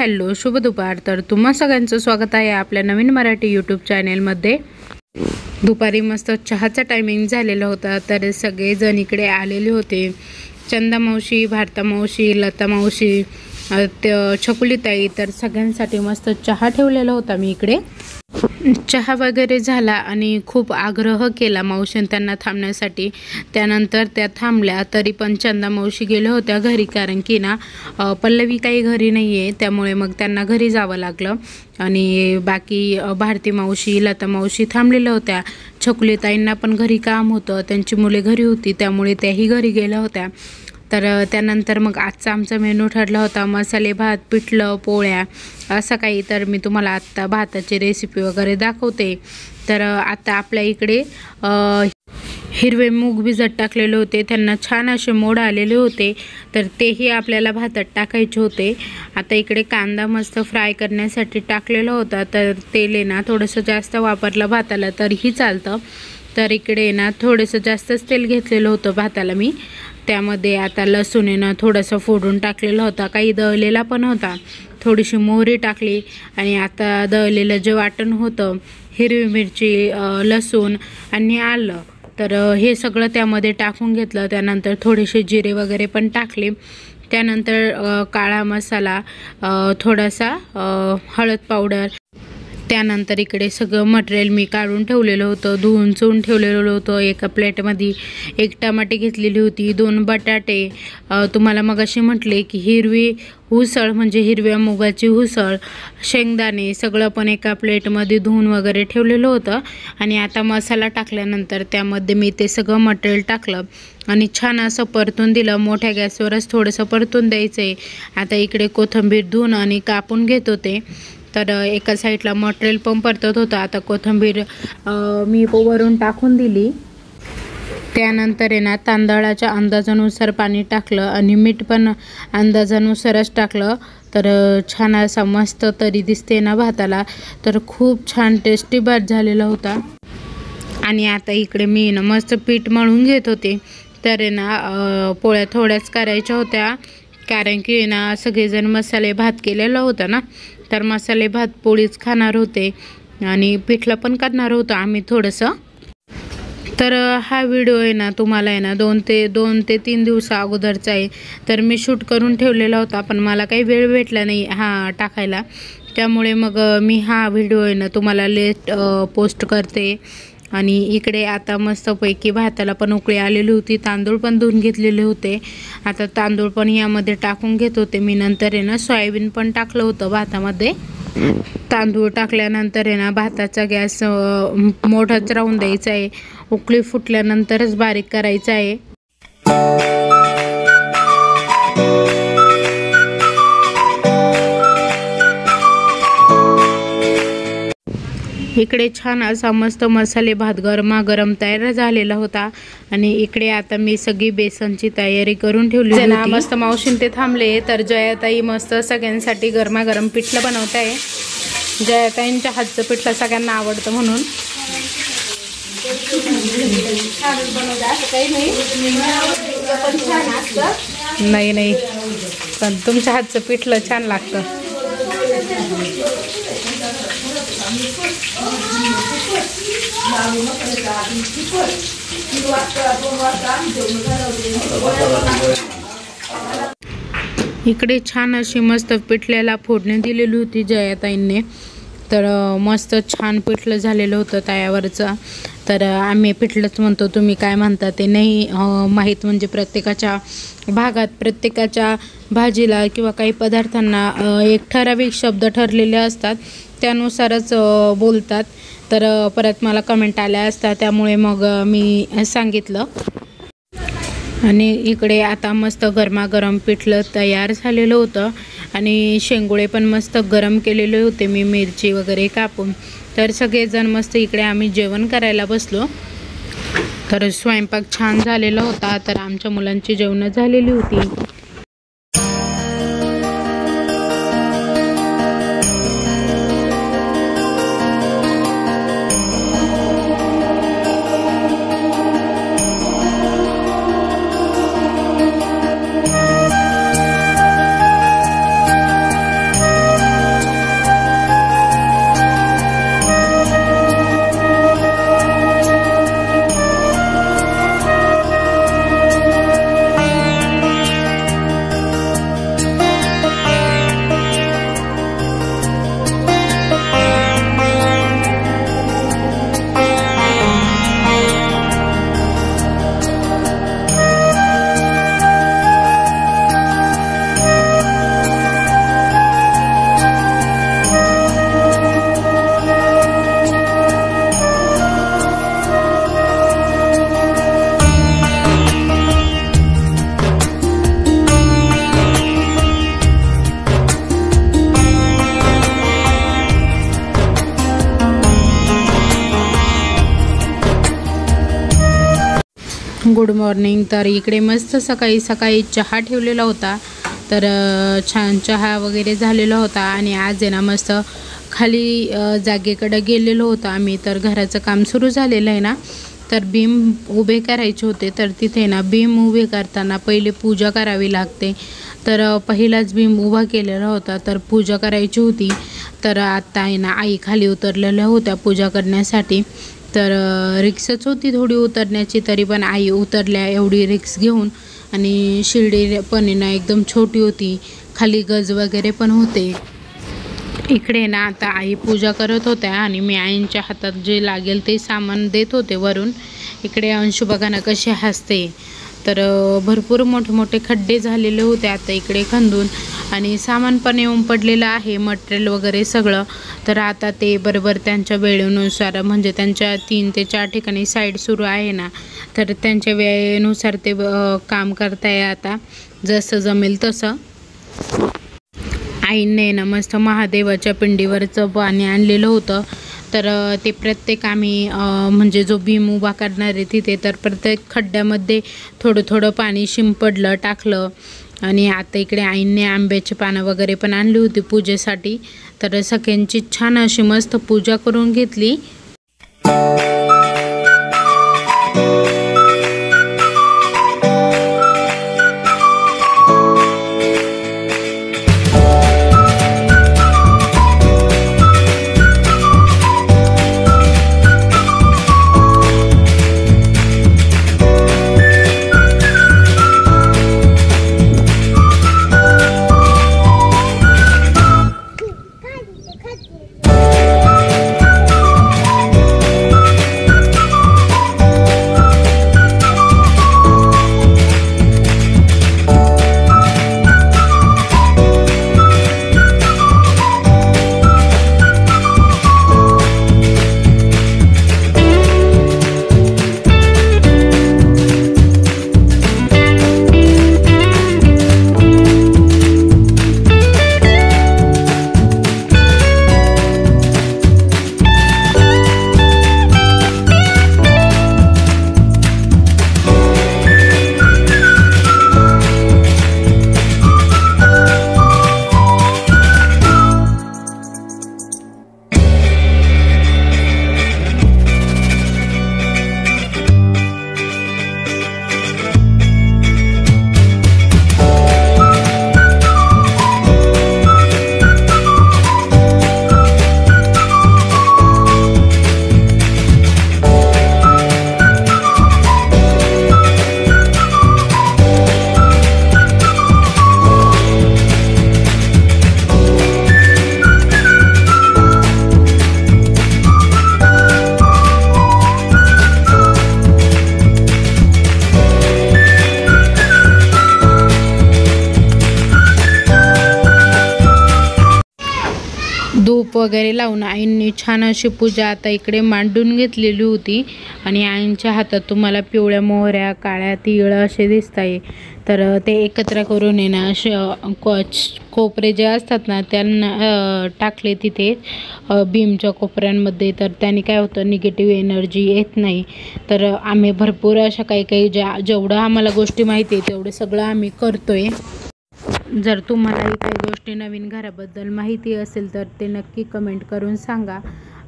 Hello शुभ दुपार। तर तुम्हा सगळ्यांचं स्वागत आहे आपल्या नवीन मराठी यूट्यूब चॅनेलमध्ये। दुपारी मस्त चहाचा टायमिंग झालेला होता, तर सगळे जण इकडे आलेले होते। चंदा मावशी, भारता मावशी, लता मावशी, छकुलीताई, तर सगळ्यांसाठी मस्त चहा ठेवलेला होता मी इकडे। चहा वगैरे झाला आणि खूप आग्रह केला मावशीन त्यांना थांबण्यासाठी। त्यानंतर त्या थांबल्या, तरी पण चंदा मावशी गेल्या होत्या घरी, कारण की ना पल्लवी काही घरी नाही आहे, त्यामुळे मग त्यांना घरी जावं लागलं। आणि बाकी भारती मावशी, लता मावशी थांबलेल्या होत्या। छकुलीताईंना पण घरी काम होतं, त्यांची मुले घरी होती, त्यामुळे त्याही घरी गेल्या होत्या। तर त्यानंतर मग आजचा आमचा मेनू ठरला होता मसाले भात, पिठलं, पोळ्या असं काही। तर मी तुम्हाला आत्ता भाताची रेसिपी वगैरे दाखवते। तर आता आपल्या इकडे हिरवे मूग भिजत टाकलेले होते, त्यांना छान असे मोड आलेले होते, तर तेही आपल्याला भातात टाकायचे होते। आता इकडे कांदा मस्त फ्राय करण्यासाठी टाकलेला होता, तर तेल आहे ना थोडंसं जास्त वापरलं भाताला तरीही चालतं। तर इकडे ना थोडंसं जास्तच तेल घेतलेलं होतं भाताला मी। त्यामध्ये आता लसूण आहे ना थोडंसं फोडून टाकलेला होता, काही दळलेला पण होता, थोडीशी मोहरी टाकली। आणि आता दळलेलं जे वाटण होतं, हिरवी मिरची, लसूण आणि आलं, तर हे सगळं त्यामध्ये टाकून घेतलं। त्यानंतर थोडेसे जिरे वगैरे पण टाकले। त्यानंतर काळा मसाला, थोडासा हळद पावडर। त्यानंतर इकडे सगळं मटेरियल मी काढून ठेवलेलं होतं, धुवून चुवून ठेवलेलं होतं एका प्लेटमध्ये। एक टमाटे घेतलेली होती, 2 बटाटे, तुम्हाला मग अशी म्हटले की हिरवी उसळ म्हणजे हिरव्या मुगाची उसळ, शेंगदाणे सगळं पण एका प्लेटमध्ये धुवून वगैरे ठेवलेलं होतं। आणि आता मसाला टाकल्यानंतर त्यामध्ये मी ते सगळं मटेरियल टाकलं आणि छान असं परतून दिलं। मोठ्या गॅसवरच थोडंसं परतून द्यायचं आहे। आता इकडे कोथिंबीर धुवून आणि कापून घेत होते, तर एका साईडला मटेरियल पण परतत होतं। आता कोथिंबीर मी वरून टाकून दिली। त्यानंतर आहे ना तांदळाच्या अंदाजानुसार पाणी टाकलं आणि मीठ पण अंदाजानुसारच टाकलं, तर छान असा मस्त तरी दिसते ना भाताला, तर खूप छान टेस्टी भात झालेला होता। आणि आता इकडे मी ना मस्त पीठ मळून घेत होते। तर आहे ना पोळ्या थोड्याच करायच्या होत्या, कारण की ना सगळेजण मसाले भात केलेला होता ना, तर मसाले भात पोळीच खाणार होते आणि पिठलं पण करणार होतं आम्ही थोडंसं। तर हा व्हिडिओ आहे ना तुम्हाला आहे ना 2 ते 3 दिवसा अगोदरचा आहे। तर मी शूट करून ठेवलेला होता, पण मला काही वेळ भेटला नाही हा टाकायला, त्यामुळे मग मी हा व्हिडिओ आहे ना तुम्हाला लेट पोस्ट करते। आणि इकडे आता मस्तपैकी भाताला पण उकळी आलेली होती, तांदूळ पण धुवून घेतलेले होते। आता तांदूळ पण यामध्ये टाकून घेत होते मी। नंतर आहे ना सोयाबीन पण टाकलं होतं भातामध्ये। तांदूळ टाकल्यानंतर आहे ना भाताचा गॅस मोठाच राहून द्यायचा आहे, उकळी फुटल्यानंतरच बारीक करायचा आहे। इकडे छान असा मस्त मसाले भात गरमागरम तयार झालेला होता। आणि इकडे आता मी सगळी बेसनची तयारी करून ठेवली होती। मस्त मावशीन ते थांबले, तर जयाताई मस्त सगळ्यांसाठी गरमागरम पिठलं बनवत आहे। जयाताईंच्या हातचं पिठलं सगळ्यांना आवडतं म्हणून। नाही नाही, पण तुमच्या हातचं पिठलं छान लागतं। इकडे छान अशी मस्त पिठल्याला फोडणी दिलेली होती जयाताईंनी, तर मस्त छान पिठलं झालेलं होतं तव्यावरचं। तर आम्ही पिठलंच म्हणतो, तुम्ही काय म्हणता ते नाही माहीत, म्हणजे प्रत्येकाच्या भागात प्रत्येकाच्या भाजीला किंवा काही पदार्थांना एक ठराविक शब्द ठरलेले असतात, त्यानुसारच बोलतात। तर परत मला कमेंट आल्या असतात, त्यामुळे मग मी सांगितलं। आणि इकडे आता मस्त गरमागरम पिठलं तयार झालेलं होतं आणि शेंगोळे पण मस्त गरम केलेले होते मी मिरची वगैरे कापून। तर सगळेजण मस्त इकडे आम्ही जेवण करायला बसलो। तर स्वयंपाक छान झालेला होता, तर आमच्या मुलांची जेवणं झालेली होती। Good morning. तर इकडे मस्त सकाळी सकाळी चहा ठेवलेला होता. तर छान चहा वगैरे झालेला होता. आणि आज आहे ना मस्त खाली जागेकडे गेलेलो होतो आम्ही. तर घराचं काम सुरू झालेलं आहे ना, तर बीम उभे करायचे होते. तर तिथे ना बीम उभे करताना पहिले पूजा करावी लागते. तर पहिलाच बीम उभा केलेला होता, तर पूजा करायची होती. तर आता आहे ना आई खाली उतरलेल्या होत्या पूजा करण्यासाठी. तर रिक्सच होती थोडी उतरण्याची, तरी पण आई उतरल्या एवढी रिक्स घेऊन. आणि शिर्डी पण आहे ना एकदम छोटी होती, खाली गज वगैरे पण होते. इकडे ना आता आई पूजा करत होत्या आणि मी आईंच्या हातात जे लागेल ते सामान देत होते वरून. इकडे अंशू बघा ना कशी हसते. तर भरपूर मोठे मोठे खड्डे झालेले होते आता इकडे खंदून. आणि सामान पण येऊन पडलेलं आहे, मटेरियल वगैरे सगळं. तर आता ते बरोबर त्यांच्या वेळेनुसार, म्हणजे त्यांच्या 3 ते 4 ठिकाणी साईड सुरू आहे ना, तर त्यांच्या वेळेनुसार ते काम करताय आता जसं जमेल तसं. आईने ना मस्त महादेवाच्या पिंडीवरचं पाणी आणलेलं होतं. तर ते प्रत्येक आम्ही म्हणजे जो बीम उभा करणार आहे तिथे, तर प्रत्येक खड्ड्यामध्ये थोडं थोडं पाणी शिंपडलं टाकलं. आणि आता इकडे आईने आंब्याची पानं वगैरे पण आणली होती पूजेसाठी. तर सगळ्यांची छान अशी मस्त पूजा करून घेतली. धूप वगैरे लावून आईंनी छान अशी पूजा आता इकडे मांडून घेतलेली होती. आणि आईंच्या हातात तुम्हाला पिवळ्या मोहऱ्या, काळ्या तीळ असे दिसत आहे. तर ते एकत्र करून आहे ना असे कोपरे जे असतात ना त्यांना टाकले तिथे बीमच्या कोपऱ्यांमध्ये. तर त्याने काय होतं, निगेटिव्ह एनर्जी येत नाही. तर आम्ही भरपूर अशा काही जेवढं आम्हाला गोष्टी माहिती आहे तेवढं सगळं आम्ही करतोय. जर तुम्हालाही काही गोष्टी नवीन घराबद्दल माहिती असेल तर ते नक्की कमेंट करून सांगा.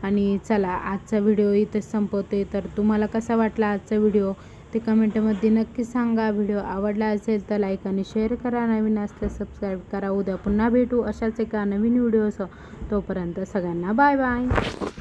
आणि चला आजचा व्हिडिओ इथे संपवते. तर तुम्हाला कसा वाटला आजचा व्हिडिओ ते कमेंटमध्ये नक्की सांगा. व्हिडिओ आवडला असेल तर लाईक आणि शेअर करा. नवीन असल्यास सबस्क्राईब करा. उद्या पुन्हा भेटू अशाच एका नवीन व्हिडिओसह. तोपर्यंत सगळ्यांना बाय बाय.